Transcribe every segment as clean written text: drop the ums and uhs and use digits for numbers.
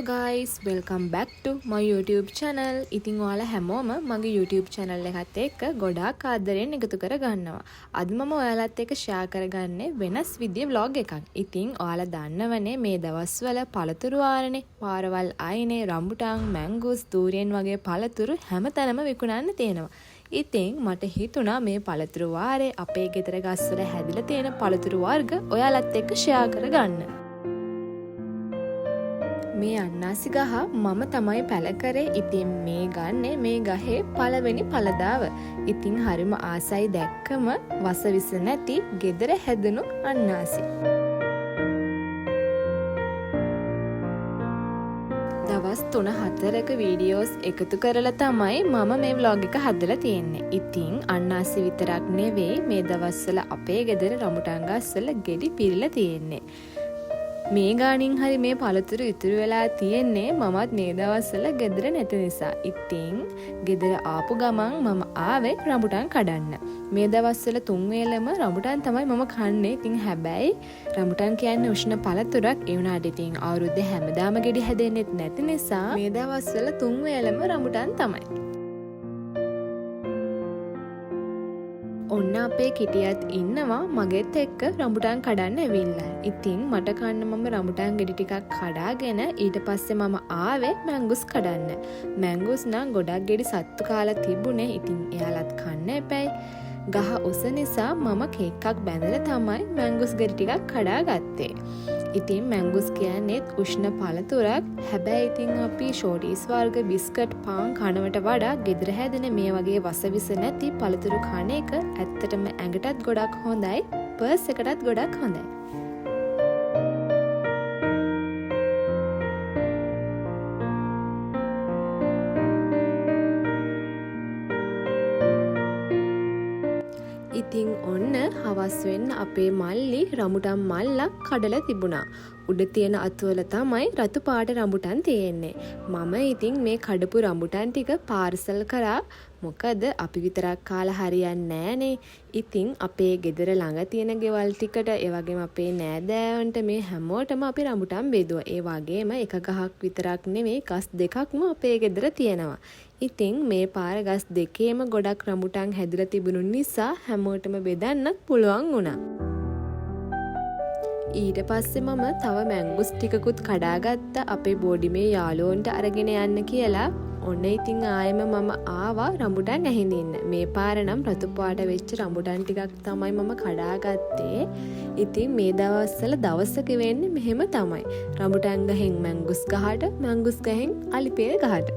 guys, welcome back to my YouTube channel. ඉතින් ඔයාලා හැමෝම මගේ YouTube channel එකත් එක්ක ගොඩාක් ආදරෙන් එකතු කරගන්නවා. අද මම ඔයාලත් එක්ක share කරගන්නේ වෙනස් විදිහේ vlog එකක්. ඉතින් ඔයාලා දන්නවනේ මේ දවස්වල පළතුරු ආරනේ, පාරවල් ආයිනේ, රම්බුටාන්, මැංගෝස්, දූරියන් වගේ පළතුරු හැමතැනම විකුණන්න තියෙනවා. ඉතින් මට හිතුණා මේ පළතුරු වාරේ අපේ ගෙදර ගස්වල හැදිලා තියෙන පළතුරු වර්ග ඔයාලත් එක්ක share කරගන්න. මේ අන්නාසි ගහ මම තමයි පැල කරේ. ඉතින් මේ ගන්නේ මේ ගහේ පළවෙනි පළදාව. ඉතින් හරිම ආසයි දැක්කම වසවිස නැති ගෙදර හැදුණු අන්නාසි. දවස් 3-4ක වීඩියෝස් එකතු කරලා තමයි මම මේ vlog එක හදලා තියෙන්නේ. ඉතින් අන්නාසි විතරක් නෙවෙයි මේ දවස්වල අපේ ගෙදර රඹුටන් ගස්වල ගෙඩි පිරලා තියෙන්නේ. මේ ගානින් හරි මේ පළතුරු ඉතුරු වෙලා තියෙන්නේ මමත් මේ දවස්වල ගෙදර නැති නිසා. ඉතින් ගෙදර ආපු ගමන් මම ආවේ රඹුටන් කඩන්න. මේ දවස්වල 3 වේලම රඹුටන් තමයි මම කන්නේ. ඉතින් හැබැයි රඹුටන් කියන්නේ උෂ්ණ පළතුරක්. ඒ වුණාට ඉතින් අවුරුද්දේ හැමදාම ගෙඩි හැදෙන්නෙත් නැති නිසා මේ දවස්වල 3 වේලම රඹුටන් තමයි. ඔන්න අපේ කිටියත් ඉන්නවා මගෙත් එක්ක රඹුටන් කඩන්න ඇවිල්ලා. ඉතින් මට කන්න මම රඹුටන් ගෙඩි ටිකක් කඩාගෙන ඊට පස්සේ මම ආවේ මැංගුස් කඩන්න. මැංගුස් නම් ගොඩක් ගෙඩි සත්තු කාලා තිබුණේ. ඉතින් එයාලත් කන්න එපැයි. ගහ උස නිසා මම කේක් එකක් බැඳලා තමයි මැංගුස් ගෙඩි ටිකක් කඩාගත්තේ. ඉතින් මැංගුස් කියන්නේත් උෂ්ණ පළතුරක්. හැබැයි ඉතින් අපි ෂෝටීස් වර්ග බිස්කට් පාන් කනවට වඩා ගෙදර හැදෙන මේ වගේ වසවිස නැති පළතුරු කන එක ඇත්තටම ඇඟටත් ගොඩක් හොඳයි, පර්ස් එකටත් ගොඩක් හොඳයි. ඉතින් ඔන්න හවස් වෙන්න අපේ මල්ලි රඹුටන් මල්ලක් කඩලා තිබුණා. උඩ තියෙන අතුවල තමයි රතු පාට රඹුටන් තියෙන්නේ. මම ඉතින් මේ කඩපු රඹුටන් ටික පාර්සල් කරා. මොකද අපි විතරක් කාලා හරියන්නේ නෑනේ. ඉතින් අපේ ගෙදර ළඟ තියෙන ගෙවල් ටිකට ඒ වගේම අපේ නෑදෑයන්ට මේ හැමෝටම අපි රඹුටන් බෙදුවා. ඒ වගේම එක ගහක් විතරක් නෙවෙයි ගස් දෙකක්ම අපේ ගෙදර තියෙනවා. ඉතින් මේ පාර ගස් දෙකේම ගොඩක් රඹුටන් හැදිලා තිබුණු නිසා හැමෝටම බෙදන්නත් පුළුවන් වුණා. ඊට පස්සේ මම තව මැංගුස් ටිකකුත් කඩාගත්තා අපේ බෝඩිමේ යාළුවන්ට අරගෙන යන්න කියලා. ඔන්න ඉතින් ආයෙම මම ආවා රඹුටන් ඇහිඳින්න. මේ පාර නම් රතු පාට වෙච්ච රඹුටන් ටිකක් තමයි මම කඩාගත්තේ. ඉතින් මේ දවස්වල දවසක වෙන්නේ මෙහෙම තමයි. රඹුටන් ගහෙන් මැංගුස් ගහට, මැංගුස් ගහෙන් අලිපේර ගහට.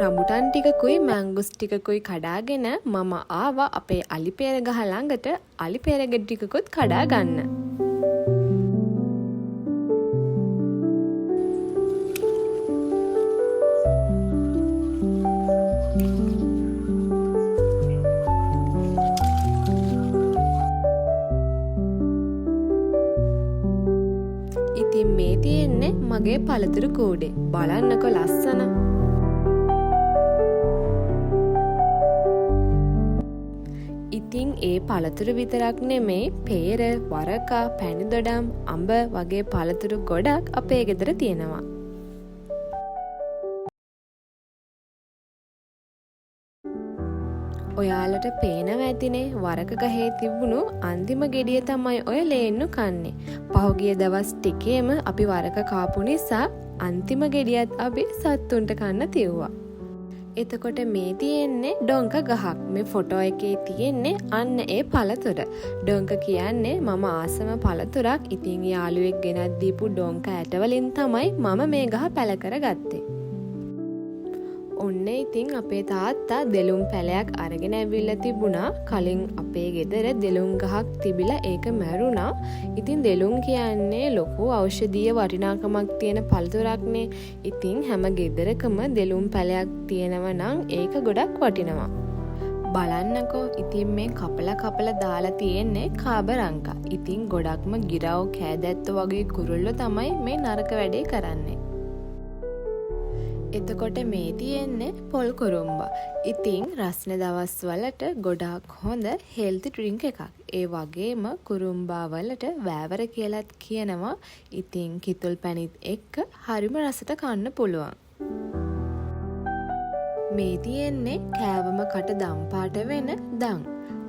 රඹුටන් ටිකකුයි මැංගුස් ටිකකුයි කඩාගෙන මම ආවා අපේ අලිපේර ගහ ළඟට අලිපේර ගෙඩි ටිකකුත් කඩා ගන්න. ඉතින් මේ තියෙන්නේ මගේ පළතුරු කූඩේ. බලන්නකො ලස්සන. ඉතින් ඒ පළතුරු විතරක් නෙමෙයි පේර, වරකා, පැණිදොඩම්, අඹ වගේ පළතුරු ගොඩක් අපේ ගෙදර තියෙනවා. ඔයාලට පේනව ඇතිනේ වරක ගහේ තිබුණු අන්තිම ගෙඩිය තමයි ඔය ලේන්නු කන්නේ. පහුගිය දවස් ටිකේම අපි වරක කාපු නිසා අන්තිම ගෙඩියත් අපි සත්තුන්ට කන්න තියුවා. එතකොට මේ තියෙන්නේ ඩොංක ගහක්. මේ ෆොටෝ එකේ තියෙන්නේ අන්න ඒ පළතුර. ඩොංක කියන්නේ මම ආසම පළතුරක්. ඉතින් යාළුවෙක් ගෙනත් දීපු ඩොංක ඇට වලින් තමයි මම මේ ගහ පැල කරගත්තේ. ඔන්න ඉතින් අපේ තාත්තා දෙලුම් පැලයක් අරගෙන ඇවිල්ලා තිබුණා. කලින් අපේ ගෙදර දෙලුම් ගහක් තිබිලා ඒක මැරුණා. ඉතින් දෙලුම් කියන්නේ ලොකු ඖෂධීය වටිනාකමක් තියෙන පළතුරක්නේ. ඉතින් හැම ගෙදරකම දෙලුම් පැලයක් තියෙනවා නම් ඒක ගොඩක් වටිනවා. බලන්නකෝ ඉතින් මේ කපල දාලා තියෙන්නේ කාබරංකා. ඉතින් ගොඩක්ම ගිරව් කෑදැත්ත වගේ කුරුල්ලෝ තමයි මේ නරක වැඩේ කරන්නේ. එතකොට මේ තියෙන්නේ පොල් කුරුම්බා. ඉතින් රස්න දවස් වලට ගොඩාක් හොඳ හෙල්ති ඩ්‍රින්ක් එකක්. ඒ වගේම කුරුම්බා වලට වෑවර කියලාත් කියනවා. ඉතින් කිතුල් පැණිත් එක්ක හරිම රසට කන්න පුළුවන්. මේ තියෙන්නේ කෑවම කට දම් පාට වෙන දන්.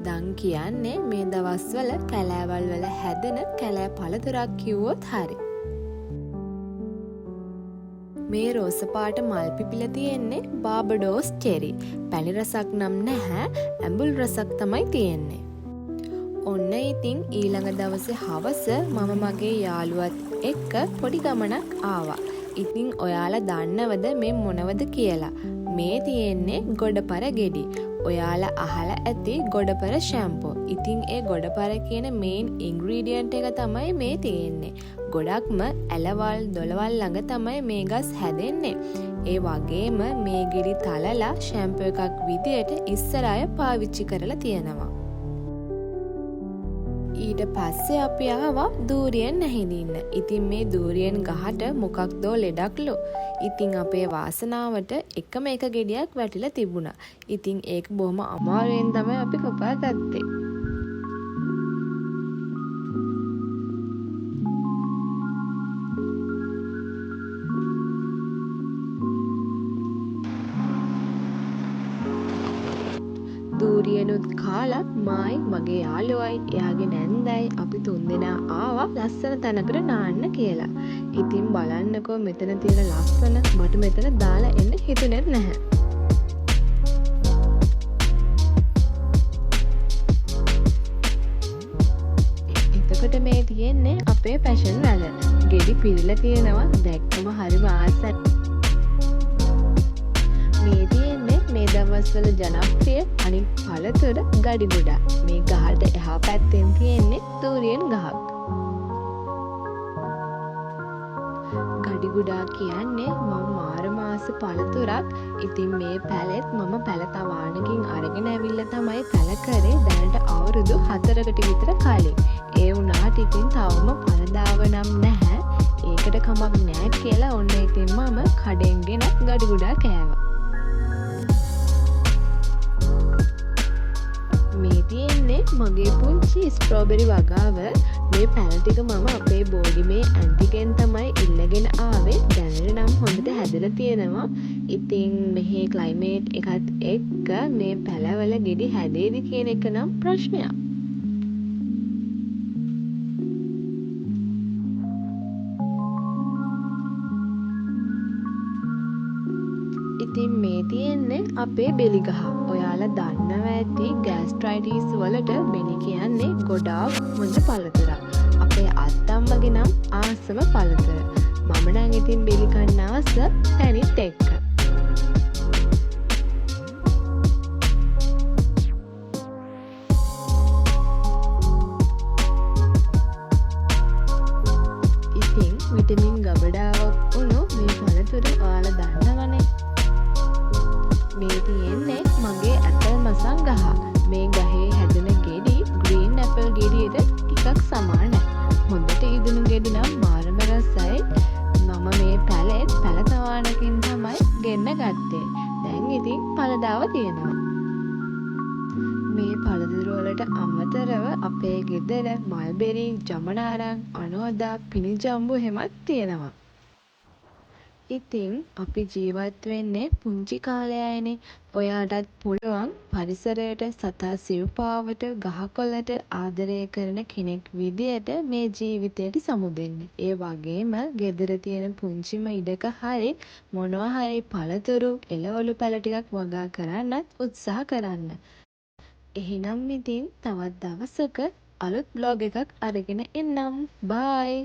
දන් කියන්නේ මේ දවස්වල කැලෑවල් වල හැදෙන කැලෑ පළතුරක් කිව්වොත් හරි. මේ රෝස පාට මල් පිපිලා තියෙන්නේ බාබඩෝස් චෙරි. පැණි රසක් නම් නැහැ, ඇඹුල් රසක් තමයි තියෙන්නේ. ඔන්න ඉතින් ඊළඟ දවසේ හවස මම මගේ යාළුවත් එක්ක පොඩි ගමනක් ආවා. ඉතින් ඔයාලා දන්නවද මේ මොනවද කියලා? මේ තියෙන්නේ ගොඩපර ගෙඩි. ඔයාලා අහලා ඇති ගොඩපර ෂැම්පෝ. ඉතින් ඒ ගොඩපර කියන මේන් ඉන්ග්‍රීඩියන්ට් එක තමයි මේ තියෙන්නේ. ගොඩක්ම ඇලවල් දොළවල් ළඟ තමයි මේ ගස් හැදෙන්නේ. ඒ වගේම මේ ගෙඩි තලලා ෂැම්පෝ එකක් විදියට ඉස්සර අය පාවිච්චි කරලා තියෙනවා. ඊට පස්සේ අපි ආවා දූරියෙන් නැහිඳින්න. ඉතින් මේ දූරියෙන් ගහට මොකක්දෝ ලෙඩක්ලු. ඉතින් අපේ වාසනාවට එකම එක ගෙඩියක් වැටිලා තිබුණා. ඉතින් ඒක බොහොම අමාරුවෙන් තමයි අපි කපා ගත්තේ. දූරියනුත් කාලා මායි මගේ යාළුවයි එයාගේ නැන්දයි අපි තුන්දෙනා ආවා ලස්සන තැනකට නාන්න කියලා. ඉතින් බලන්නකෝ මෙතන තියෙන ලස්සන මට මෙතන දාලා එන්න හිතුනේ නැහැ. එතකොට මේ තියෙන්නේ අපේ පැෂන් වල. ගෙඩි පිරලා තියෙනවා දැක්කම හරිම ආසයි. මේ තියෙන්නේ මේ දවස්වල ජනප්‍රිය අනිත් පළතුර ගඩිගුඩා. මේ ගහට එහා පැත්තෙන් තියෙන්නේ දූරියෙන් ගහක්. ගඩිගුඩා කියන්නේ මම මාස පළතුරක්. ඉතින් මේ පැලෙත් මම පැල තවාණකින් අරගෙන ඇවිල්ලා තමයි පැල කරේ දැනට අවුරුදු 4කට විතර කලින්. ඒ වුණාට ඉතින් තවම පළදාව නම් නැහැ. ඒකට කමක් නැහැ කියලා ඔන්න ඉතින් මම කඩෙන් ගෙන ගඩිගුඩා කෑවා. මේ තියෙන්නේ මගේ පුංචි ස්ට්‍රෝබෙරි වගාව. මේ පැල ටික මම අපේ බෝඩිමේ ඇන්ටිගෙන් තමයි ඉල්ලගෙන ආවේ. දැනට නම් හොඳට හැදලා තියෙනවා. ඉතින් මෙහි ක්ලයිමේට් එකත් එක්ක මේ පැලවල ගෙඩි හැදේවි කියන එක නම් ප්‍රශ්නයක්. ඉතින් මේ තියෙන්නේ අපේ බෙලි ගහ. ඔයාලා දන්නවා ඇති ගෑස්ට්‍රයිටිස් වලට බෙලි කියන්නේ ගොඩාක් හොඳ පළතුරක්. අපේ අත්තම්මගේ නම් ආසම පළතුර. මම නම් ඉතින් බෙලි කන්න ආස පැණිත් එක්ක. ඉතින් විටමින් ගබඩාවක් වුණු මේ පළතුර ඔයාලා දන්නවනේ. මේ තියෙන්නේ මගේ ඇපල් මසන් ගහ. මේ ගහේ හැදෙන ගෙඩි ග්‍රීන් ඇපල් ගෙඩියට ටිකක් සමානයි. හොඳට ඉදුණු ගෙඩි නම් මාරම රසයි. මම මේ පැලෙත් පැල තවාණකින් තමයි ගෙන්න ගත්තේ. දැන් ඉතින් පළදාව තියෙනවා. මේ පළතුරු වලට අමතරව අපේ ගෙදර මල්බෙරි, ජමනාරං, අනෝදා, පිනිජම්බු හැමත් තියෙනවා. ඉතින් අපි ජීවත් වෙන්නේ පුංචි කාලයයිනේ. ඔයාටත් පුළුවන් පරිසරයට සතා සිව්පාවට ගහකොළට ආදරය කරන කෙනෙක් විදියට මේ ජීවිතයට සමු දෙන්න. ඒ වගේම ගෙදර තියෙන පුංචිම ඉඩක හරි මොනවා හරි පළතුරු එළවලු පැල ටිකක් වගා කරන්නත් උත්සාහ කරන්න. එහෙනම් ඉතින් තවත් දවසක අලුත් බ්ලොග් එකක් අරගෙන එන්නම්. බයි.